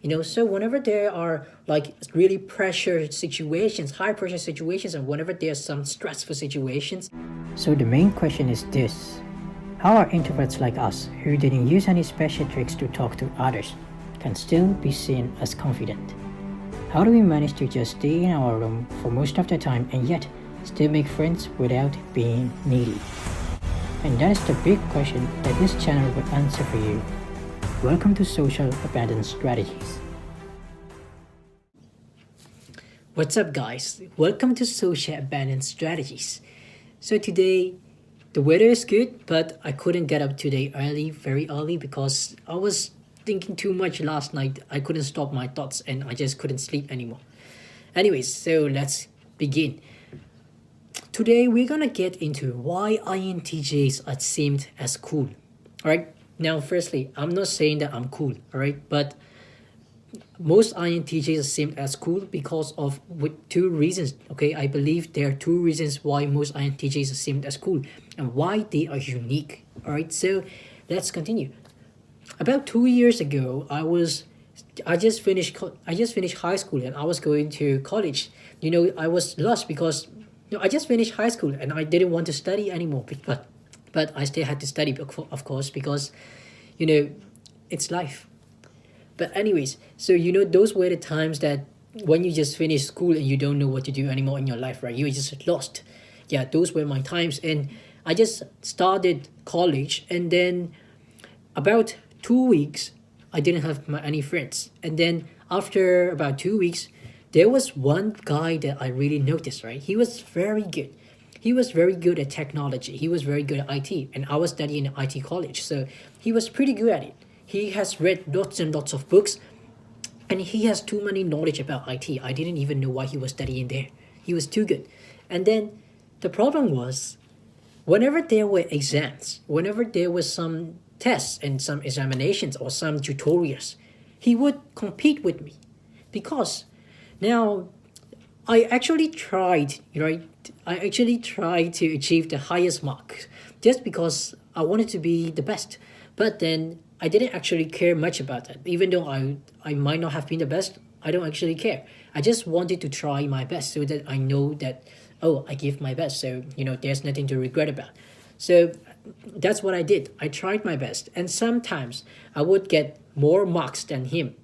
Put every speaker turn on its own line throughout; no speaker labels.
So whenever there are like really pressure situations, high pressure situations, and whenever there's some stressful situations. So the main question is this: how are introverts like us, who didn't use any special tricks to talk to others, can still be seen as confident? How do we manage to just stay in our room for most of the time and yet still make friends without being needy? And that is the big question that this channel will answer for you. Welcome to Social Abundance Strategies. What's up, guys? Welcome to Social Abundance Strategies. So today, the weather is good, but I couldn't get up today very early, because I was thinking too much last night. I couldn't stop my thoughts and I just couldn't sleep anymore. Anyways, so let's begin. Today, we're gonna get into why INTJs are seen as cool. Alright, now firstly, I'm not saying that I'm cool, alright, but most INTJs are seen as cool because of with two reasons. Okay, I believe there are two reasons why most INTJs are seen as cool and why they are unique. Alright, so let's continue. About 2 years ago, I just finished high school and I was going to college. I was lost because I just finished high school and I didn't want to study anymore. But I still had to study, of course, because it's life. But anyways, so those were the times that when you just finish school and you don't know what to do anymore in your life, right? You're just lost. Yeah, those were my times, and I just started college, and then about 2 weeks, I didn't have any friends. And then after about 2 weeks, there was one guy that I really noticed, right? He was very good. He was very good at technology. He was very good at IT. And I was studying at IT college. So he was pretty good at it. He has read lots and lots of books. And he has too many knowledge about IT. I didn't even know why he was studying there. He was too good. And then the problem was, whenever there were exams, whenever there was some tests and some examinations or some tutorials, he would compete with me. Because now I actually tried, right? I actually tried to achieve the highest mark just because I wanted to be the best. But then I didn't actually care much about that. Even though I might not have been the best, I don't actually care. I just wanted to try my best so that I know that, oh, I give my best. So, there's nothing to regret about. So that's what I did. I tried my best. And sometimes I would get more marks than him.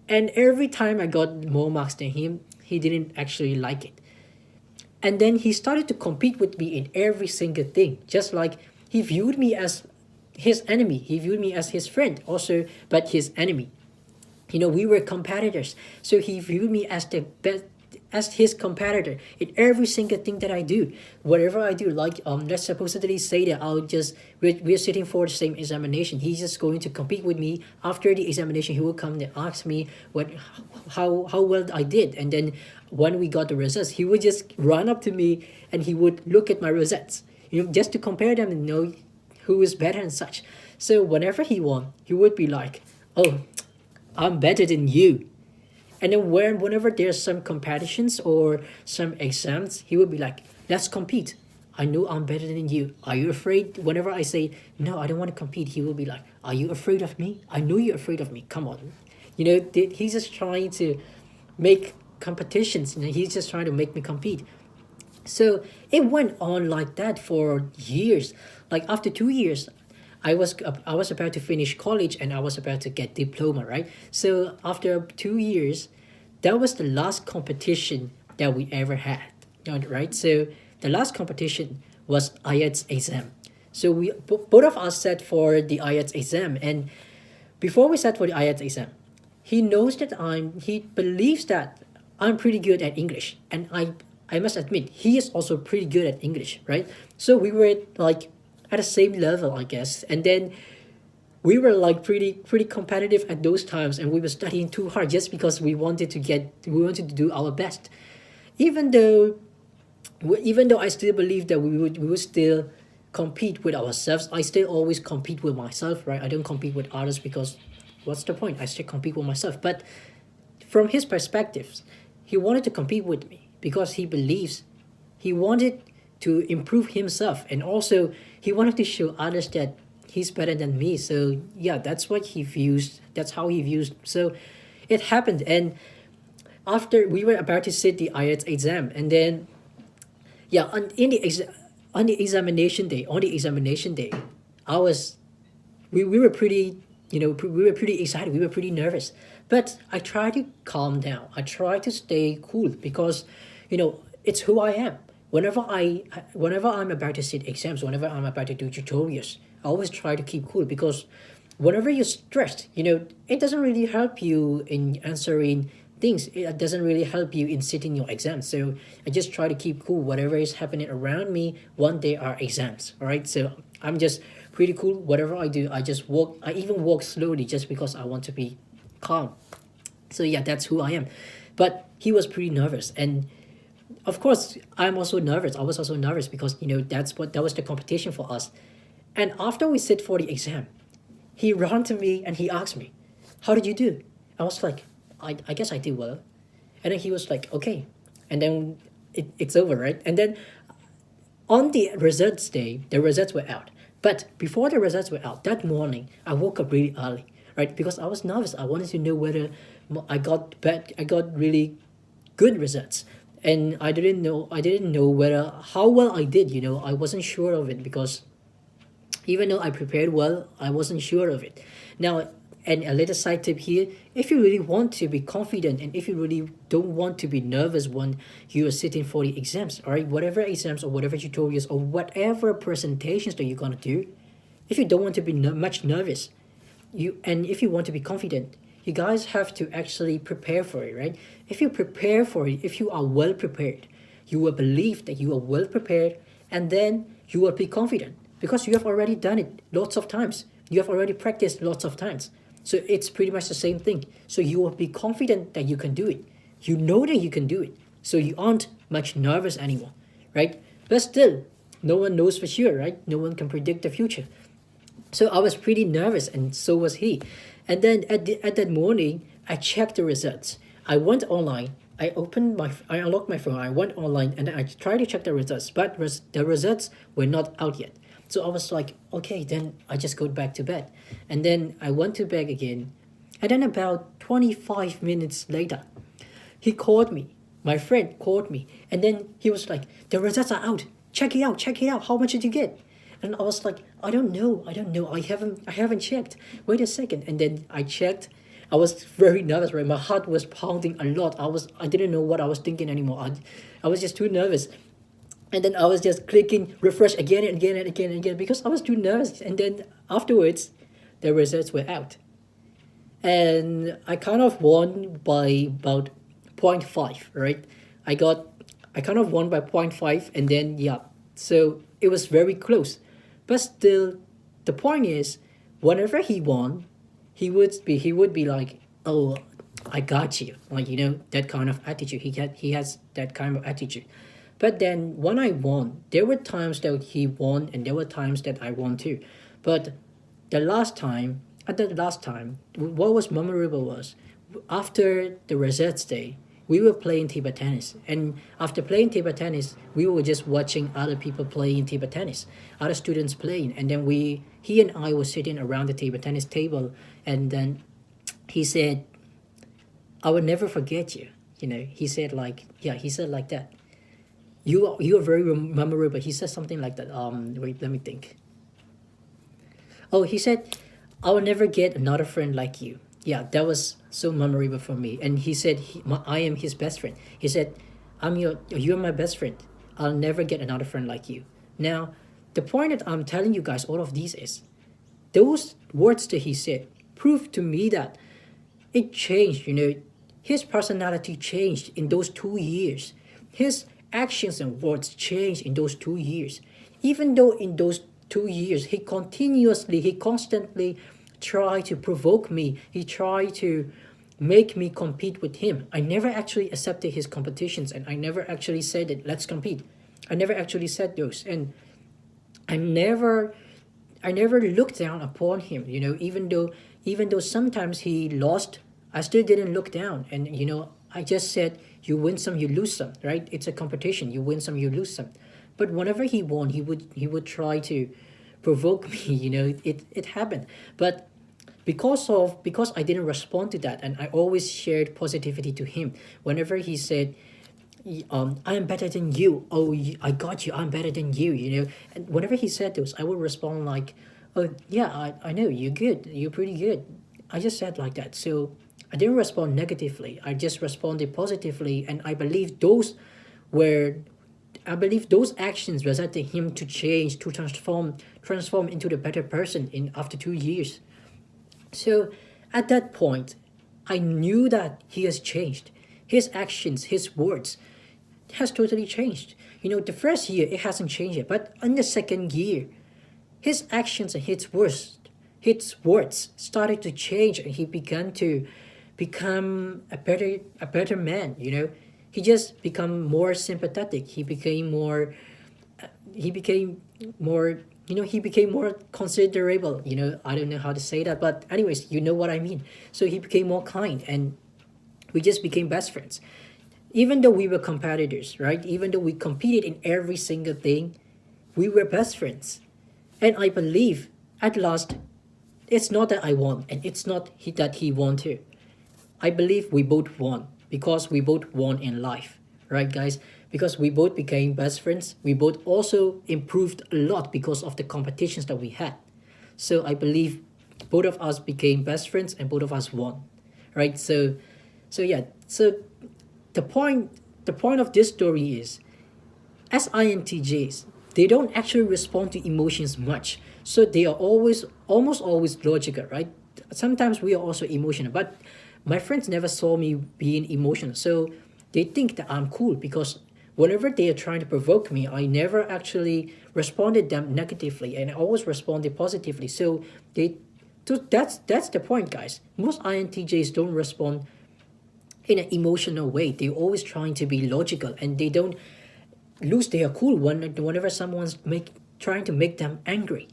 And every time I got more marks than him, he didn't actually like it. And then he started to compete with me in every single thing. Just like he viewed me as his enemy. He viewed me as his friend also, but his enemy. We were competitors. So he viewed me as the best, as his competitor in every single thing that I do. Whatever I do, like let's supposedly say that we're sitting for the same examination. He's just going to compete with me. After the examination, he will come and ask me how well I did. And then when we got the results, he would just run up to me and he would look at my results, just to compare them and know who is better and such. So whenever he won, he would be like, "Oh, I'm better than you." And then whenever there's some competitions or some exams, he would be like, "Let's compete. I know I'm better than you. Are you afraid?" Whenever I say, "No, I don't want to compete," he will be like, "Are you afraid of me? I know you're afraid of me. Come on." He's just trying to make competitions. He's just trying to make me compete. So it went on like that for years. Like after 2 years, I was about to finish college and I was about to get diploma, right? So after 2 years, that was the last competition that we ever had, right? So the last competition was IELTS exam. So we both of us sat for the IELTS exam, and before we sat for the IELTS exam, he believes that I'm pretty good at English, and I must admit he is also pretty good at English, right? So we were like at the same level, I guess. And then we were like pretty competitive at those times, and we were studying too hard just because we wanted to do our best. Even though I still believe that we would still compete with ourselves. I still always compete with myself, right? I don't compete with others because what's the point? I still compete with myself. But from his perspectives, he wanted to compete with me because he wanted to improve himself, and also he wanted to show others that he's better than me. So yeah, that's what he views. That's how he views. So it happened, and after we were about to sit the IELTS exam, and then yeah, on the examination day, I was we were pretty, we were pretty excited, we were pretty nervous, but I tried to calm down, I tried to stay cool, because it's who I am. Whenever I'm about to sit exams, whenever I'm about to do tutorials, I always try to keep cool, because whenever you're stressed, it doesn't really help you in answering things. It doesn't really help you in sitting your exams. So I just try to keep cool. Whatever is happening around me, one day are exams. All right. So I'm just pretty cool. Whatever I do, I just walk. I even walk slowly just because I want to be calm. So yeah, that's who I am. But he was pretty nervous, and of course I'm also nervous. I was also nervous because that was the competition for us. And after we sit for the exam, he ran to me and he asked me, "How did you do?" I was like, I guess I did well. And then he was like, "Okay." And then it's over, right? And then on the results day, the results were out. But before the results were out, that morning, I woke up really early, right? Because I was nervous. I wanted to know whether I got really good results. And I didn't know whether how well I did, I wasn't sure of it, because even though I prepared well, I wasn't sure of it. Now, and a little side tip here: if you really want to be confident, and if you really don't want to be nervous when you are sitting for the exams, all right, whatever exams or whatever tutorials or whatever presentations that you're gonna do, if you don't want to be much nervous, and if you want to be confident, you guys have to actually prepare for it, right? If you prepare for it, if you are well prepared, you will believe that you are well prepared, and then you will be confident because you have already done it lots of times. You have already practiced lots of times. So it's pretty much the same thing. So you will be confident that you can do it. You know that you can do it. So you aren't much nervous anymore, right? But still, no one knows for sure, right? No one can predict the future. So I was pretty nervous, and so was he. And then at that morning, I checked the results. I went online. I unlocked my phone. I went online and I tried to check the results, but the results were not out yet. So I was like, okay, then I just go back to bed. And then I went to bed again. And then about 25 minutes later, he called me. My friend called me. And then he was like, "The results are out. Check it out. Check it out. How much did you get?" And I was like, I don't know. I haven't checked. Wait a second. And then I checked. I was very nervous, right? My heart was pounding a lot. I didn't know what I was thinking anymore. I was just too nervous. And then I was just clicking refresh again and again and again and again because I was too nervous. And then afterwards, the results were out. And I kind of won by about 0.5, right? I kind of won by 0.5, and then yeah. So it was very close. But still, the point is, whenever he won, he would be like, "Oh, I got you," like that kind of attitude. He has that kind of attitude. But then when I won, there were times that he won, and there were times that I won too. But at the last time, what was memorable was after the results day, we were playing table tennis, and after playing table tennis, we were just watching other people playing table tennis, other students playing, and then he and I were sitting around the table tennis table, and then he said, "I will never forget you." He said like that. You are very memorable. He said something like that. Wait, let me think. Oh, he said, "I will never get another friend like you." Yeah, that was so memorable for me. And he said, I am his best friend. He said, you're my best friend. I'll never get another friend like you. Now, the point that I'm telling you guys all of these is, those words that he said proved to me that it changed, his personality changed in those 2 years. His actions and words changed in those 2 years. Even though in those 2 years, he constantly tried to provoke me. He tried to make me compete with him. I never actually accepted his competitions, and I never actually said that let's compete. I never actually said those. And I never looked down upon him, even though sometimes he lost, I still didn't look down. And I just said, you win some, you lose some, right? It's a competition. You win some, you lose some. But whenever he won, he would try to provoke me. It happened. But because I didn't respond to that, and I always shared positivity to him whenever he said, I am better than you. Oh, I got you. I'm better than you. And whenever he said those, I would respond like, oh yeah, I know you're good. You're pretty good. I just said like that. So I didn't respond negatively. I just responded positively, and were I believe those actions resulted him to change, to transform into the better person in after 2 years. So at that point, I knew that he has changed. His actions, his words has totally changed. The first year it hasn't changed yet, but in the second year, his actions and his words started to change, and he began to become a better man. He just become more sympathetic. He became more considerable. I don't know how to say that, but anyways, you know what I mean. So he became more kind, and we just became best friends. Even though we were competitors, right? Even though we competed in every single thing, we were best friends. And I believe at last, it's not that I won, and it's not that he won too. I believe we both won because we both won in life, right, guys? Because we both became best friends. We both also improved a lot because of the competitions that we had. So I believe both of us became best friends and both of us won, right? So yeah. So the point of this story is, as INTJs, they don't actually respond to emotions much. So they are almost always logical, right? Sometimes we are also emotional, but my friends never saw me being emotional. So they think that I'm cool because whenever they are trying to provoke me, I never actually responded them negatively, and I always responded positively. So that's the point, guys. Most INTJs don't respond in an emotional way. They're always trying to be logical, and they don't lose their cool whenever someone's trying to make them angry.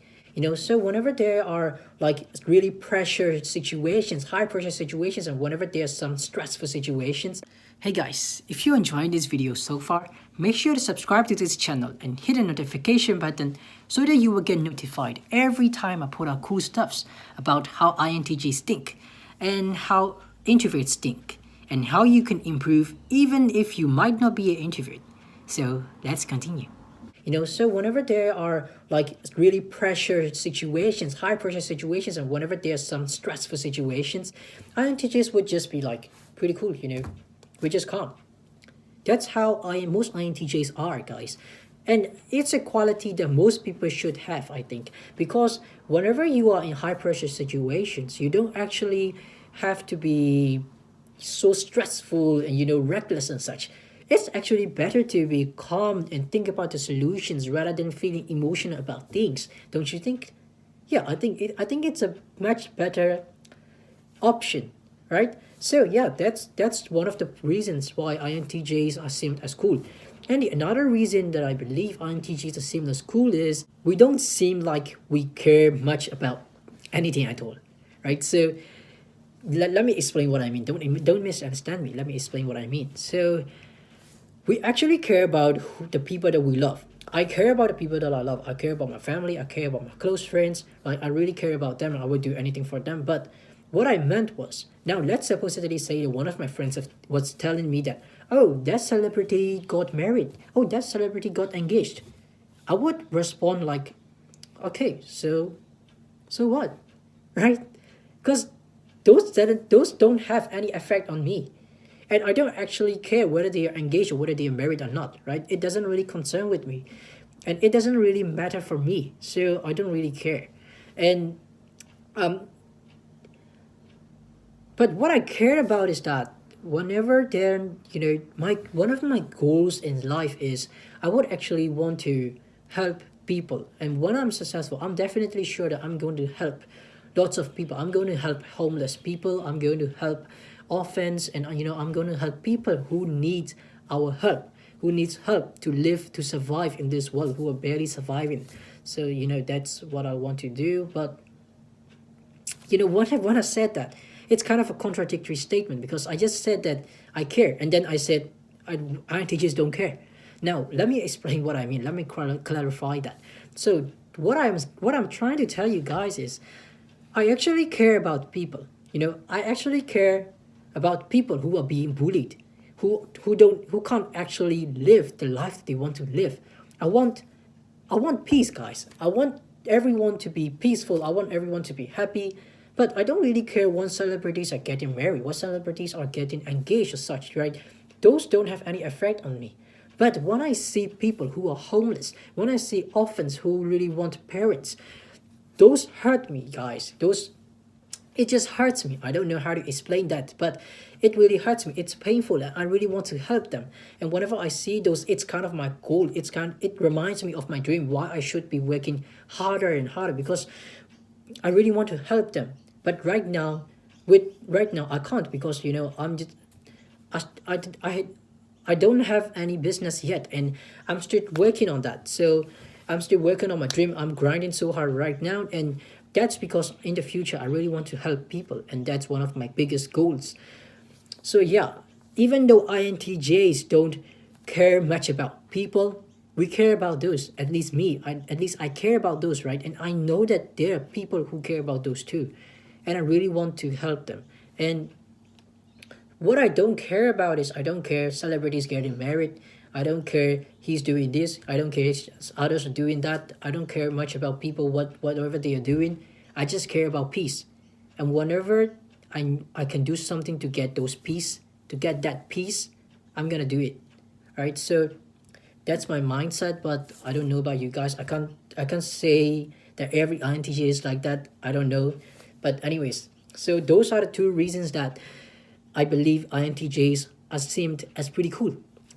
So whenever there are like really pressure situations, high pressure situations, and whenever there's some stressful situations. Hey guys, if you enjoyed this video so far, make sure to subscribe to this channel and hit the notification button so that you will get notified every time I put out cool stuffs about how INTJs think and how introverts think and how you can improve even if you might not be an introvert. So let's continue. So whenever there are like really pressure situations, high pressure situations, and whenever there's some stressful situations, INTJs would just be like pretty cool. We just calm. That's how most INTJs are, guys. And it's a quality that most people should have, I think, because whenever you are in high pressure situations, you don't actually have to be so stressful and reckless and such. It's actually better to be calm and think about the solutions rather than feeling emotional about things, don't you think? Yeah, I think it's a much better option, right? So yeah, that's one of the reasons why INTJs are seen as cool. And another reason that I believe INTJs are seen as cool is we don't seem like we care much about anything at all, right? So let me explain what I mean. Don't misunderstand me. Let me explain what I mean. So we actually care about the people that we love. I care about the people that I love. I care about my family. I care about my close friends. Like I really care about them. I would do anything for them. But what I meant was, now let's supposedly say that one of my friends was telling me that, oh, that celebrity got married. Oh, that celebrity got engaged. I would respond like, okay, so what, right? Because those don't have any effect on me. And I don't actually care whether they are engaged or whether they are married or not, right? It doesn't really concern with me. And it doesn't really matter for me. So I don't really care. And but what I care about is that whenever then, one of my goals in life is I would actually want to help people. And when I'm successful, I'm definitely sure that I'm going to help lots of people. I'm going to help homeless people. I'm going to help orphans, and I'm going to help people who need our help, who needs help to live, to survive in this world, who are barely surviving. So that's what I want to do. But when I said that, it's kind of a contradictory statement because I just said that I care, and then I said INTJs don't care. Now let me explain what I mean. Let me clarify that. So what I'm trying to tell you guys is I actually care about people. I actually care about people who are being bullied, who can't actually live the life that they want to live. I want I want peace, guys. I want everyone to be peaceful. I want everyone to be happy. But I don't really care when celebrities are getting married, when celebrities are getting engaged or such, right? Those don't have any effect on me. But when I see people who are homeless, when I see orphans who really want parents, those hurt me, guys. It just hurts me. I don't know how to explain that, but it really hurts me. It's painful, and I really want to help them. And whenever I see those, it's kind of my goal. It reminds me of my dream. Why I should be working harder and harder, because I really want to help them. But right now I can't, because I'm just I don't have any business yet, and I'm still working on that. So I'm still working on my dream. I'm grinding so hard right now, and that's because in the future I really want to help people, and that's one of my biggest goals. So yeah, even though INTJs don't care much about people, we care about those. At least me, at least I care about those, right? And I know that there are people who care about those too, and I really want to help them. And what I don't care about is, I don't care celebrities getting married. I don't care he's doing this. I don't care others are doing that. I don't care much about people, whatever they are doing. I just care about peace. And whenever I can do something to get that peace, I'm gonna do it. Alright, so that's my mindset, but I don't know about you guys. I can't say that every INTJ is like that. I don't know. But anyways, so those are the two reasons that I believe INTJs are seemed as pretty cool.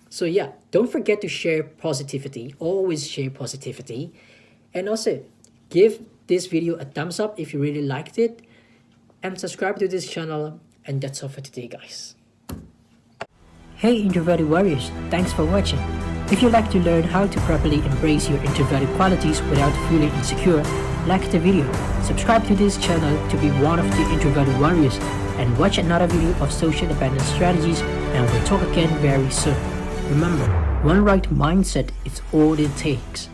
So yeah, don't forget to share positivity. Always share positivity. And also, give this video a thumbs up if you really liked it. And subscribe to this channel. And that's all for today, guys. Hey Introverted Warriors, thanks for watching. If you'd like to learn how to properly embrace your introverted qualities without feeling insecure, like the video, subscribe to this channel to be one of the Introverted Warriors, and watch another video of social abundance strategies, and we'll talk again very soon. Remember, one right mindset is all it takes.